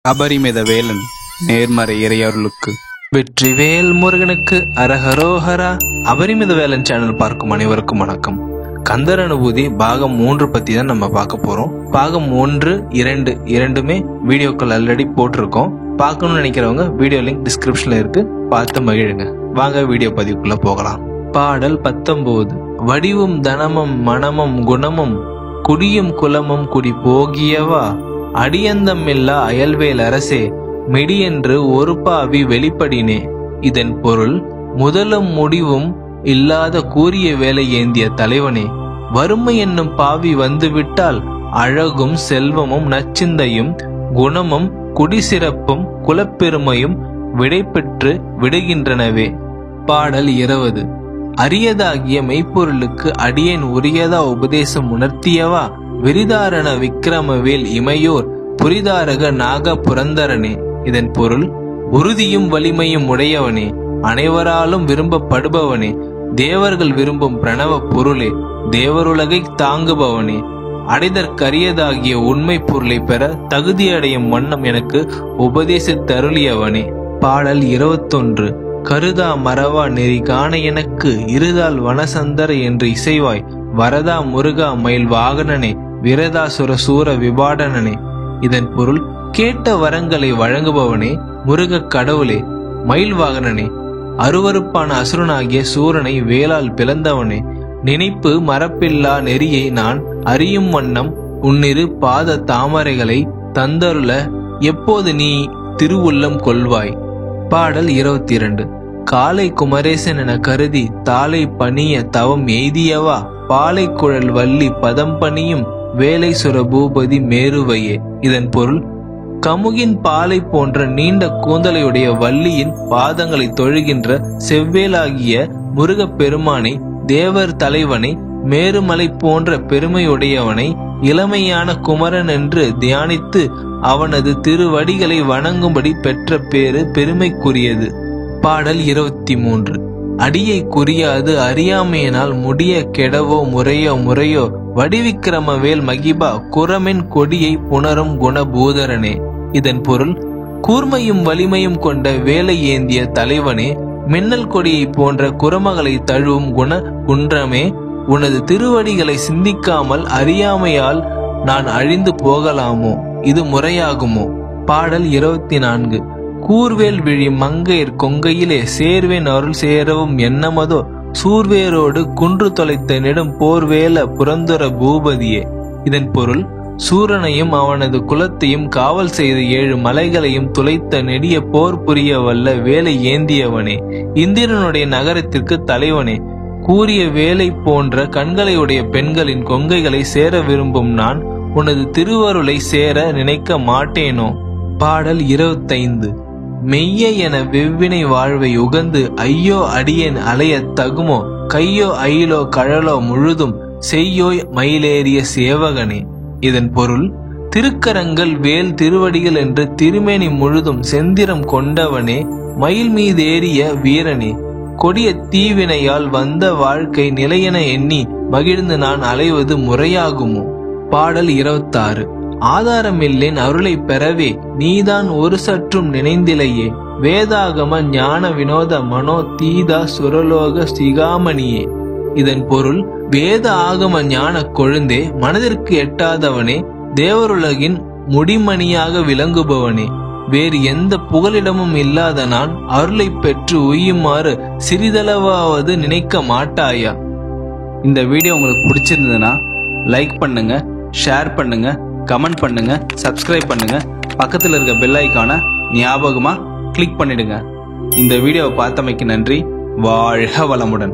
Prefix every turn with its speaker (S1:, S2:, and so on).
S1: அபரிமித வேலன் நேர்மறை இறையருளுக்கு
S2: வெற்றிவேல் முருகனுக்கு அரஹரோஹரா. அபரிமித வேலன் சேனல் பார்க்கும் அனைவருக்கும் வணக்கம். கந்தர் அனுபூதி பாகம் 3 பத்தி தான் நம்ம பார்க்க போறோம். பாகம் 1, 2 இரண்டுமே வீடியோக்கள் ஆல்ரெடி போட்டிருக்கோம். பார்க்கணும்னு நினைக்கிறவங்க வீடியோ லிங்க் டிஸ்கிரிப்ஷன்ல இருக்கு, பார்த்து மகிழுங்க. வாங்க வீடியோ பதிவுக்குள்ள போகலாம். பாடல் 19. வடிவும் தனமும் மனமும் குணமும் குடியும் குலமும் குடி போகியவா, அடியந்தமில்லா அயல்வேல் அரசே, மெடியென்று ஒரு பாவி வெளிப்படினே. இதன் பொருள், முதலும் முடிவும் இல்லாத கூறிய வேலை ஏந்திய தலைவனே, வறுமை என்னும் பாவி வந்துவிட்டால் அழகும் செல்வமும் நச்சிந்தையும் குணமும் குடிசிறப்பும் குலப்பெருமையும் விடைபெற்று விடுகின்றனவே. பாடல் 20. அரியதாகிய மெய்ப்பொருளுக்கு அடியேன் உரியதா உபதேசம் உணர்த்தியவா, விரிதாரண விக்கிரமவேல் இமையோர் புரிதாரக நாக புரந்தரனே. இதன் பொருள், உறுதியும் வலிமையும் உடையவனே, அனைவராலும் விரும்பப்படுபவனே, தேவர்கள் விரும்பும் பிரணவ பொருளே, தேவருலகை தாங்குபவனே, அடைதற்கரியதாகிய உண்மை பொருளை பெற தகுதியடையும் வண்ணம் எனக்கு உபதேசித்தருளியவனே. பாடல் 21. கருதா மறவா நெறி காண எனக்கு இருதால் வனசந்தர என்று இசைவாய், வரதா முருகா மயில் வாகனனே, விரதாசுர சூர விபாடனனே. இதன் பொருள், கேட்ட வரங்களை வழங்குபவனே, முருக கடவுளே, மயில் வாகனனே, அருவருப்பான அசுரனாகிய சூரனை வேளால் பிளந்தவனே, நினைப்பு மரப்பில்லா நெறியை நான் அறியும் வண்ணம் உன்னிரு பாத தாமரைகளை தந்தருள எப்போது நீ திருவுள்ளம் கொள்வாய். பாடல் 22. காலை குமரேசன் என கருதி தாளை பணிய தவம் எய்தியவா, பாலை குழல் வள்ளி பதம் பணியும் வேலை சுர பூபதி மேருவையே. இதன் பொருள், கமுகின் பாலை போன்ற நீண்ட கூந்தலையுடைய வள்ளியின் பாதங்களை தொழுகின்ற செவ்வேலாகிய முருகப் பெருமானை, தேவர் தலைவனை, மேருமலை போன்ற பெருமையுடையவனை, இளமையான குமரன் என்று தியானித்து அவனது திருவடிகளை வணங்கும்படி பெற்ற பேரு பெருமைக்குரியது. பாடல் 23. அடியை குறியாது அறியாமையினால் முடிய கெடவோ முறையோ வடிவிக்கிரமவேல் மகிபா குரமென் கொடியை புணரும் குணபூதரனே. இதன் பொருள், கூர்மையும் வலிமையும் கொண்ட வேலை ஏந்திய தலைவனே, மின்னல் கொடியை போன்ற குரமகளை தழுவும் குண குன்றமே, உனது திருவடிகளை சிந்திக்காமல் அறியாமையால் நான் அழிந்து போகலாமோ, இது முறையாகுமோ. பாடல் 24. கூர்வேல் விழி மங்கையர் கொங்கையிலே சேர்வேன் அருள் சேரவும் எண்ணமதோ, சூர்வேரோடு குன்று தொலைத்த நெடும் போர்வேல புரந்துர பூபதியே. இதன் பொருள், சூரனையும் அவனது குலத்தையும் காவல் செய்த 7 மலைகளையும் துளைத்த நெடிய போர் புரிய வல்ல வேலை ஏந்தியவனே, இந்திரனுடைய நகரத்திற்கு தலைவனே, கூறிய வேலை போன்ற கண்களையுடைய பெண்களின் கொங்கைகளை சேர விரும்பும் நான் உனது திருவருளை சேர நினைக்க மாட்டேனோ. பாடல் 25. மெய்ய என வெவ்வினை வாழ்வை உகந்து ஐயோ அடியேன் அலைய தகுமோ, கையோ அயிலோ கழலோ முழுதும் செய்யோய் மயிலேறிய சேவகனே. இதன் பொருள், திருக்கரங்கள் வேல் திருவடிகள் என்று திருமேனி முழுதும் செந்திரம் கொண்டவனே, மயில் மீதேறிய வீரனே, கொடிய தீவினையால் வந்த வாழ்க்கை நிலையென எண்ணி மகிழ்ந்து நான் அலைவது முறையாகுமோ. பாடல் 26. ஆதாரமில்லேன் அருளை பெறவே நீதான் ஒரு சற்றும் நினைந்திலையே, வேதாகம ஞான வினோத மனோ தீதா சுரலோக சிகாமணியே. இதன் பொருள், வேத ஆகம ஞான கொழுந்தே, மனதிற்கு எட்டாதவனே, தேவருலகின் முடிமணியாக விளங்குபவனே, வேறு எந்த புகலிடமும் இல்லாத நான் அருளை பெற்று உய்யுமாறு சிறிதளவாவது நினைக்க மாட்டாயா.
S1: இந்த வீடியோ உங்களுக்கு பிடிச்சிருந்ததுன்னா லைக் பண்ணுங்க, ஷேர் பண்ணுங்க, கமெண்ட் பண்ணுங்க, சப்ஸ்கிரைப் பண்ணுங்க, பக்கத்தில் இருக்க பெல் ஐகானை ஞாபகமா கிளிக் பண்ணிடுங்க. இந்த வீடியோவை பார்த்தமைக்கு நன்றி. வாழ்க வளமுடன்.